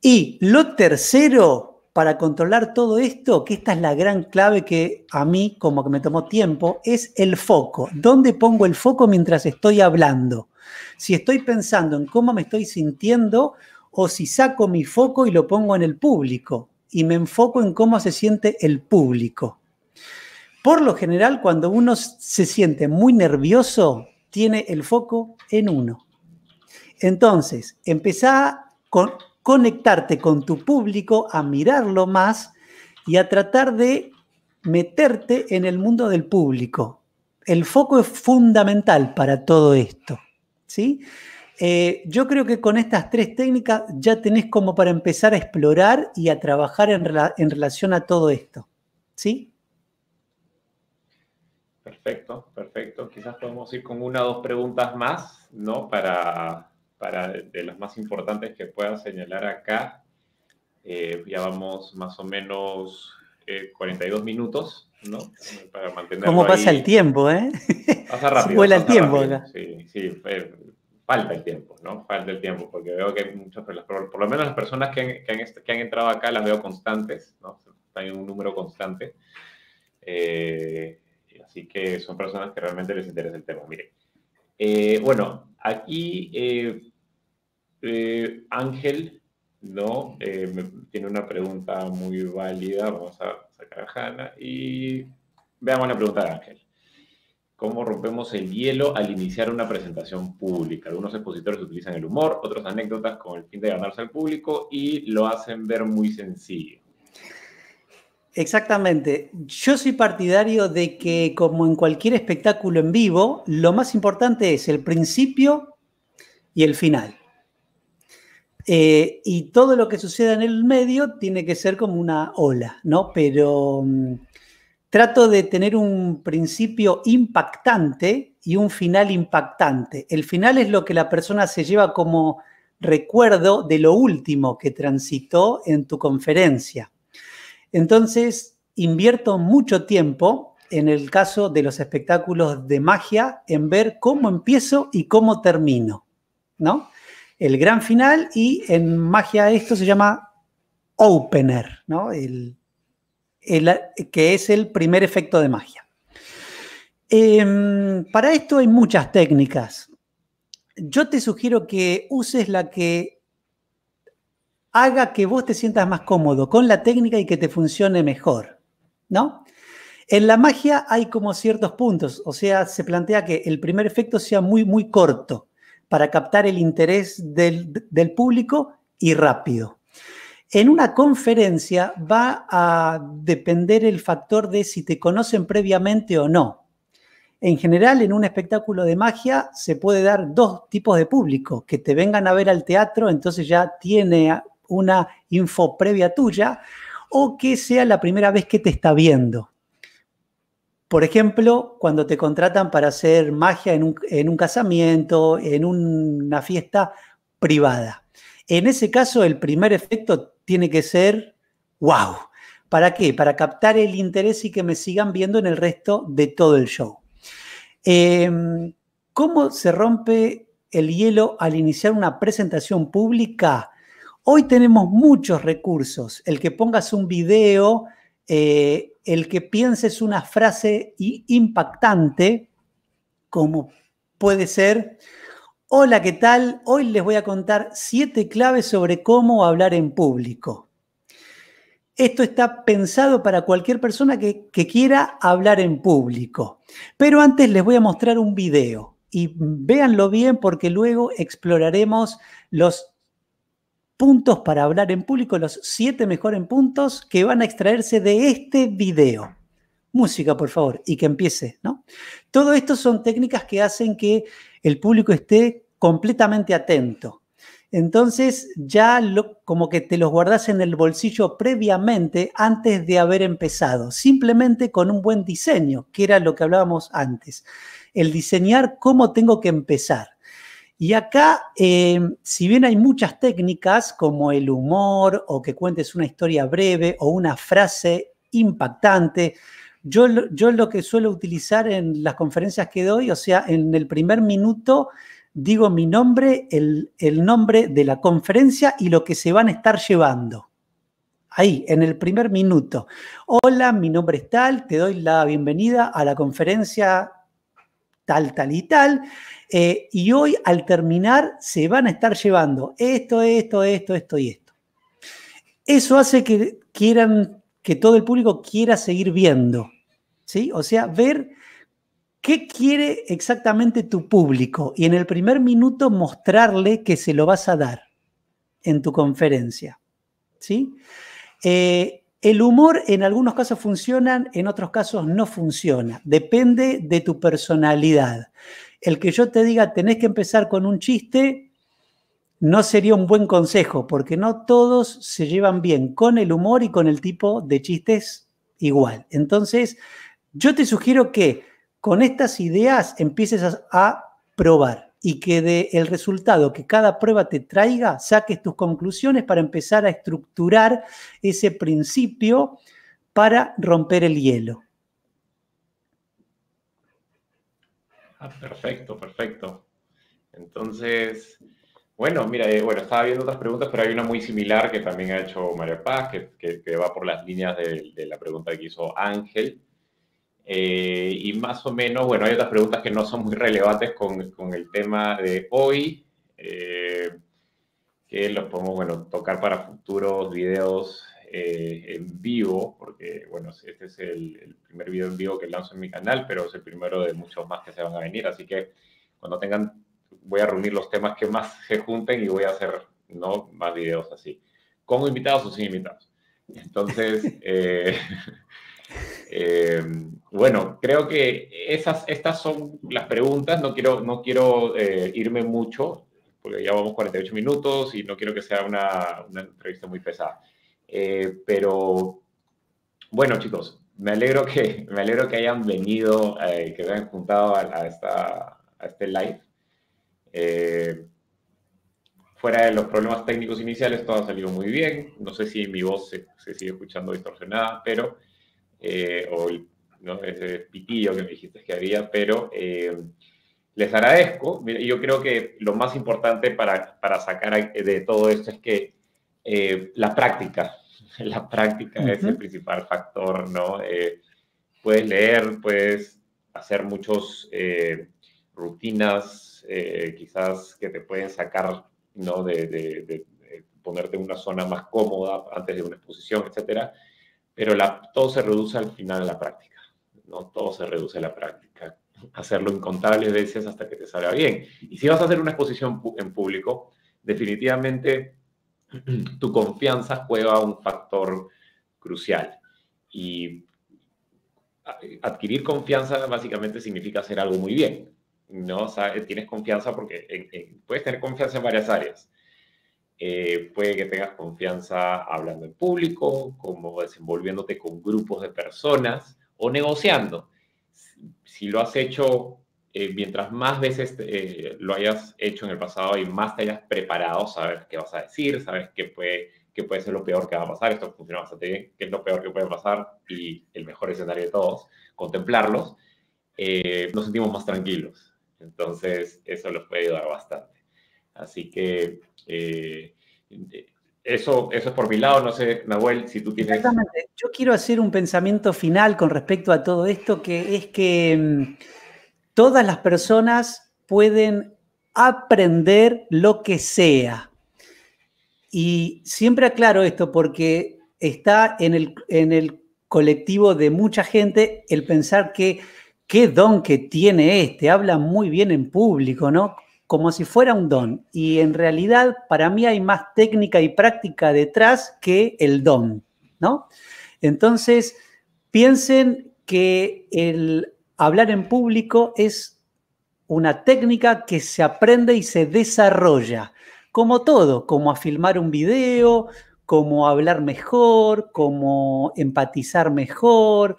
Y lo tercero, para controlar todo esto, que esta es la gran clave que a mí, como que me tomó tiempo, es el foco. ¿Dónde pongo el foco mientras estoy hablando? Si estoy pensando en cómo me estoy sintiendo o si saco mi foco y lo pongo en el público y me enfoco en cómo se siente el público. Por lo general, cuando uno se siente muy nervioso, tiene el foco en uno. Entonces, empezá con conectarte con tu público, a mirarlo más y a tratar de meterte en el mundo del público. El foco es fundamental para todo esto, ¿sí? Yo creo que con estas tres técnicas ya tenés como para empezar a explorar y a trabajar en relación a todo esto, ¿sí? Perfecto, perfecto. Quizás podemos ir con una o dos preguntas más, ¿no? Para de las más importantes que pueda señalar acá. Ya vamos más o menos 42 minutos, ¿no? Para mantenerlo. ¿Cómo pasa ahí el tiempo, eh? Pasa rápido. Se vuela pasa el tiempo rápido. acá. Sí, falta el tiempo, ¿no? Falta el tiempo, porque veo que hay muchas, por lo menos las personas que han entrado acá las veo constantes, ¿no? Hay un número constante. Así que son personas que realmente les interesa el tema. Mire, bueno, aquí Ángel, ¿no? Tiene una pregunta muy válida. Vamos a sacar a Hanna y veamos la pregunta de Ángel. ¿Cómo rompemos el hielo al iniciar una presentación pública? Algunos expositores utilizan el humor, otros anécdotas con el fin de ganarse al público y lo hacen ver muy sencillo. Exactamente. Yo soy partidario de que, como en cualquier espectáculo en vivo, lo más importante es el principio y el final. Y todo lo que suceda en el medio tiene que ser como una ola, ¿no? Pero trato de tener un principio impactante y un final impactante. El final es lo que la persona se lleva como recuerdo de lo último que transitó en tu conferencia. Entonces, invierto mucho tiempo, en el caso de los espectáculos de magia, en ver cómo empiezo y cómo termino, ¿no? El gran final, y en magia esto se llama opener, ¿no? Que es el primer efecto de magia. Para esto hay muchas técnicas. Yo te sugiero que uses la que haga que vos te sientas más cómodo con la técnica y que te funcione mejor, ¿no? En la magia hay como ciertos puntos, o sea, se plantea que el primer efecto sea muy, muy corto para captar el interés del público y rápido. En una conferencia va a depender el factor de si te conocen previamente o no. En general, en un espectáculo de magia se puede dar dos tipos de público, que te vengan a ver al teatro, entonces ya tiene una info previa tuya, o que sea la primera vez que te está viendo. Por ejemplo, cuando te contratan para hacer magia en un casamiento, en una fiesta privada. En ese caso, el primer efecto tiene que ser ¡wow! ¿Para qué? Para captar el interés y que me sigan viendo en el resto de todo el show. ¿Cómo se rompe el hielo al iniciar una presentación pública? Hoy tenemos muchos recursos. El que pongas un video, el que pienses una frase impactante, como puede ser: hola, ¿qué tal? Hoy les voy a contar 7 claves sobre cómo hablar en público. Esto está pensado para cualquier persona que quiera hablar en público. Pero antes les voy a mostrar un video y véanlo bien porque luego exploraremos los puntos para hablar en público, los 7 mejores puntos que van a extraerse de este video. Música, por favor, y que empiece, ¿no? Todo esto son técnicas que hacen que el público esté completamente atento. Entonces ya como que te los guardas en el bolsillo previamente antes de haber empezado, simplemente con un buen diseño, que era lo que hablábamos antes. El diseñar cómo tengo que empezar. Y acá, si bien hay muchas técnicas como el humor o que cuentes una historia breve o una frase impactante, yo lo que suelo utilizar en las conferencias que doy, o sea, en el primer minuto digo mi nombre, el nombre de la conferencia y lo que se van a estar llevando. Ahí, en el primer minuto. Hola, mi nombre es tal, te doy la bienvenida a la conferencia tal, tal y tal. Y hoy, al terminar, se van a estar llevando esto y esto. Eso hace que quieran, que todo el público quiera seguir viendo, ¿sí? O sea, ver qué quiere exactamente tu público y en el primer minuto mostrarle que se lo vas a dar en tu conferencia, ¿sí? El humor en algunos casos funciona, en otros casos no funciona. Depende de tu personalidad. El que yo te diga tenés que empezar con un chiste no sería un buen consejo, porque no todos se llevan bien con el humor y con el tipo de chistes igual. Entonces, yo te sugiero que con estas ideas empieces a probar y que del resultado que cada prueba te traiga, saques tus conclusiones para empezar a estructurar ese principio para romper el hielo. Perfecto, perfecto. Entonces, bueno, mira, estaba viendo otras preguntas, pero hay una muy similar que también ha hecho María Paz, que va por las líneas de la pregunta que hizo Ángel. Y más o menos, bueno, hay otras preguntas que no son muy relevantes con el tema de hoy, que los podemos, bueno, tocar para futuros videos en vivo, porque, bueno, este es el primer video en vivo que lanzo en mi canal, pero es el primero de muchos más que se van a venir, así que cuando tengan, voy a reunir los temas que más se junten y voy a hacer, ¿no?, más videos así, con invitados o sin invitados. Entonces, bueno, creo que estas son las preguntas. No quiero irme mucho, porque ya vamos 48 minutos y no quiero que sea una entrevista muy pesada. Pero, bueno, chicos, me alegro que hayan venido, que se hayan juntado a este live. Fuera de los problemas técnicos iniciales, todo ha salido muy bien. No sé si mi voz se sigue escuchando distorsionada, pero... ¿no?, ese pitillo que me dijiste que había, pero les agradezco. Yo creo que lo más importante para sacar de todo esto es que la práctica es el principal factor, ¿no? Puedes leer, puedes hacer muchas rutinas, quizás que te pueden sacar, ¿no?, de ponerte en una zona más cómoda antes de una exposición, etcétera. Pero todo se reduce al final a la práctica, ¿no? Todo se reduce a la práctica. Hacerlo incontables veces hasta que te salga bien. Y si vas a hacer una exposición en público, definitivamente tu confianza juega un factor crucial. Y adquirir confianza básicamente significa hacer algo muy bien, ¿no? O sea, tienes confianza porque puedes tener confianza en varias áreas. Puede que tengas confianza hablando en público, como desenvolviéndote con grupos de personas o negociando. Si lo has hecho, mientras más veces lo hayas hecho en el pasado y más te hayas preparado, sabes qué vas a decir, sabes qué puede ser lo peor que va a pasar. Esto funciona bastante bien, qué es lo peor que puede pasar y el mejor escenario de todos, contemplarlos, nos sentimos más tranquilos. Entonces, eso nos puede ayudar bastante. Así que eso es por mi lado. No sé, Nahuel, si tú tienes... Exactamente. Yo quiero hacer un pensamiento final con respecto a todo esto, que es que todas las personas pueden aprender lo que sea. Y siempre aclaro esto porque está en el colectivo de mucha gente el pensar que qué don que tiene este, habla muy bien en público, ¿no? Como si fuera un don. Y en realidad, para mí hay más técnica y práctica detrás que el don, ¿no? Entonces, piensen que el hablar en público es una técnica que se aprende y se desarrolla, como todo, como a filmar un video, como hablar mejor, como empatizar mejor,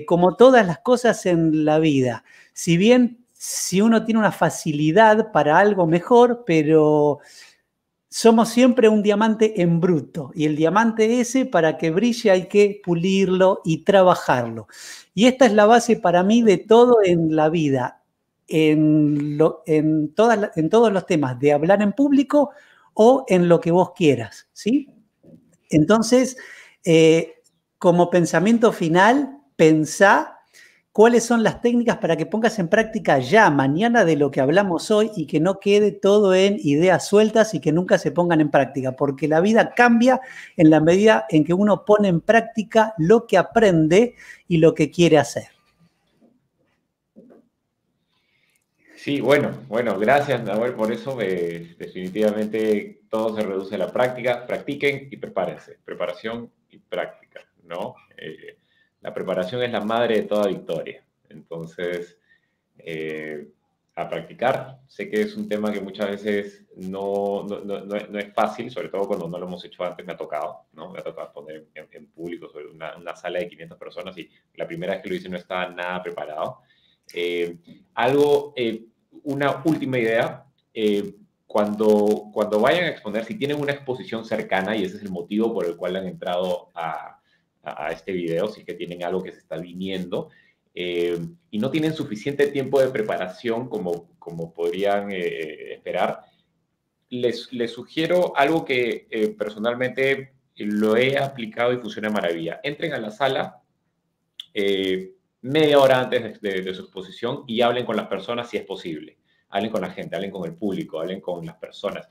como todas las cosas en la vida. Si bien, si uno tiene una facilidad para algo mejor, pero somos siempre un diamante en bruto, y el diamante ese, para que brille, hay que pulirlo y trabajarlo. Y esta es la base para mí de todo en la vida, en todos los temas de hablar en público o en lo que vos quieras, ¿sí? Entonces, como pensamiento final, pensá cuáles son las técnicas para que pongas en práctica ya mañana de lo que hablamos hoy y que no quede todo en ideas sueltas y que nunca se pongan en práctica, porque la vida cambia en la medida en que uno pone en práctica lo que aprende y lo que quiere hacer. Sí, bueno, gracias, Nahuel, por eso. Definitivamente todo se reduce a la práctica. Practiquen y prepárense. Preparación y práctica, ¿no? La preparación es la madre de toda victoria. Entonces, a practicar. Sé que es un tema que muchas veces no es fácil, sobre todo cuando no lo hemos hecho antes. Me ha tocado, ¿no? Me ha tocado poner en público sobre una sala de 500 personas y la primera vez que lo hice no estaba nada preparado. Una última idea, cuando vayan a exponer, si tienen una exposición cercana, y ese es el motivo por el cual han entrado a este video, si es que tienen algo que se está viniendo, y no tienen suficiente tiempo de preparación como podrían esperar, les sugiero algo que personalmente lo he aplicado y funciona de maravilla. Entren a la sala media hora antes de su exposición y hablen con las personas si es posible. Hablen con la gente, hablen con el público, hablen con las personas.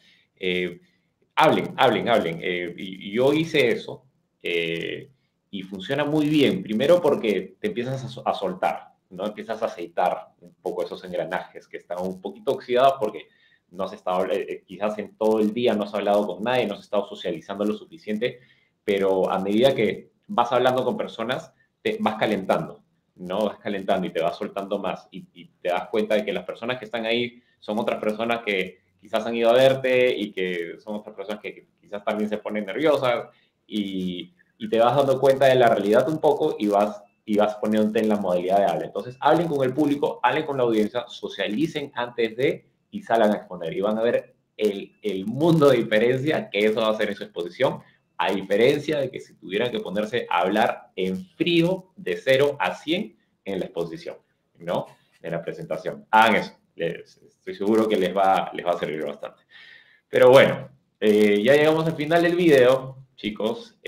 Hablen. Y yo hice eso y funciona muy bien. Primero porque te empiezas a soltar, ¿no? Empiezas a aceitar un poco esos engranajes que están un poquito oxidados porque no has estado, quizás en todo el día no has hablado con nadie, no has estado socializando lo suficiente, pero a medida que vas hablando con personas, te vas calentando, ¿no? Vas calentando y te vas soltando más y te das cuenta de que las personas que están ahí son otras personas que quizás han ido a verte y que son otras personas que quizás también se ponen nerviosas y te vas dando cuenta de la realidad un poco y vas poniéndote en la modalidad de habla. Entonces, hablen con el público, hablen con la audiencia, socialicen antes de y salgan a exponer y van a ver el mundo de diferencia que eso va a hacer en su exposición, a diferencia de que si tuvieran que ponerse a hablar en frío de 0 a 100 en la exposición, ¿no? En la presentación. Hagan eso. Estoy seguro que les va a servir bastante. Pero bueno, ya llegamos al final del video, chicos.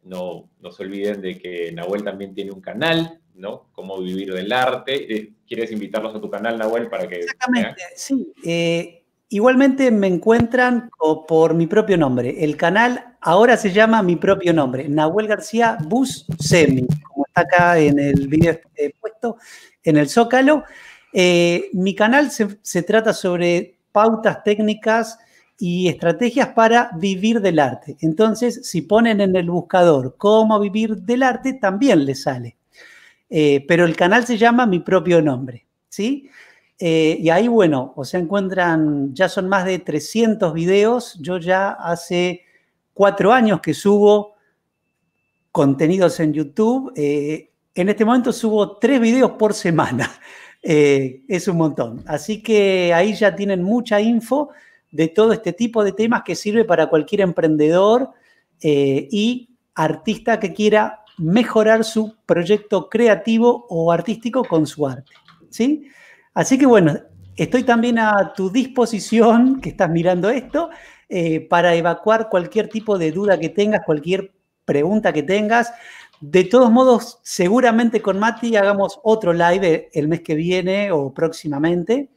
No se olviden de que Nahuel también tiene un canal, ¿no? Cómo vivir del arte. ¿Quieres invitarlos a tu canal, Nahuel, para que Exactamente, vean? Sí. Igualmente me encuentran por mi propio nombre. El canal ahora se llama mi propio nombre, Nahuel García Buscemi, como está acá en el video puesto en el Zócalo. Mi canal se trata sobre pautas técnicas y estrategias para vivir del arte. Entonces, si ponen en el buscador cómo vivir del arte, también les sale. pero el canal se llama Mi Propio Nombre, ¿sí? Y ahí, bueno, o sea, encuentran, ya son más de 300 videos. Yo ya hace 4 años que subo contenidos en YouTube. En este momento subo 3 videos por semana. Es un montón. Así que ahí ya tienen mucha info de todo este tipo de temas que sirve para cualquier emprendedor y artista que quiera mejorar su proyecto creativo o artístico con su arte, ¿sí? Así que bueno, estoy también a tu disposición, que estás mirando esto, para evacuar cualquier tipo de duda que tengas, cualquier pregunta que tengas. De todos modos, seguramente con Mati hagamos otro live el mes que viene o próximamente.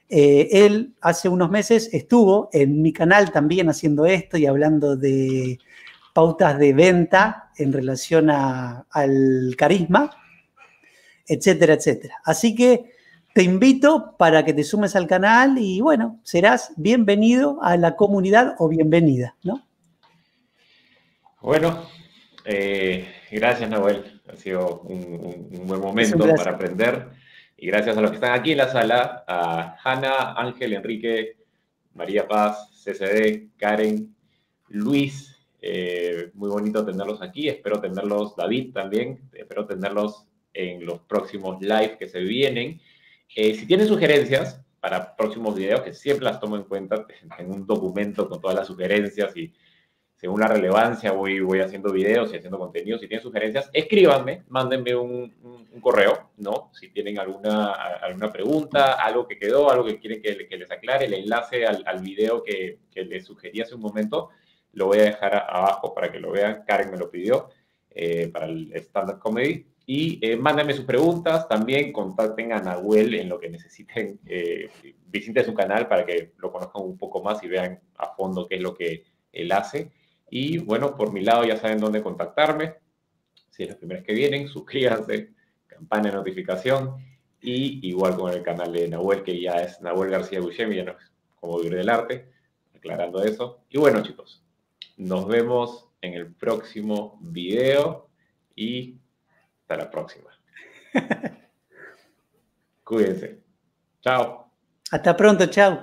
Él hace unos meses estuvo en mi canal también haciendo esto y hablando de pautas de venta en relación al carisma, etcétera, etcétera. Así que te invito para que te sumes al canal y, bueno, serás bienvenido a la comunidad o bienvenida, ¿no? Bueno, gracias, Nahuel. Ha sido un buen momento para aprender. Y gracias a los que están aquí en la sala, a Hanna, Ángel, Enrique, María Paz, CCD, Karen, Luis. Muy bonito tenerlos aquí. Espero tenerlos, David también. Espero tenerlos en los próximos live que se vienen. Si tienen sugerencias para próximos videos, que siempre las tomo en cuenta en un documento con todas las sugerencias y según la relevancia voy haciendo videos y haciendo contenido. Si tienen sugerencias, escríbanme, mándenme un correo, ¿no? Si tienen alguna pregunta, algo que quedó, algo que quieren que les aclare, el enlace al video que les sugerí hace un momento, lo voy a dejar abajo para que lo vean. Karen me lo pidió para el stand-up comedy. Y mándenme sus preguntas, también contacten a Nahuel en lo que necesiten, visiten su canal para que lo conozcan un poco más y vean a fondo qué es lo que él hace. Y bueno, por mi lado ya saben dónde contactarme. Si es la primera vez que vienen, suscríbanse, campana de notificación. Y igual con el canal de Nahuel, que ya es Nahuel García Guillem, ya no es Como Vivir del Arte, aclarando eso. Y bueno, chicos, nos vemos en el próximo video y hasta la próxima. Cuídense. Chao. Hasta pronto, chao.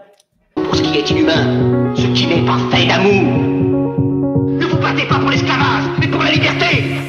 Pour ce qui est inhumain, ce qui n'est pas fait d'amour. Ne vous battez pas pour l'esclavage, mais pour la liberté.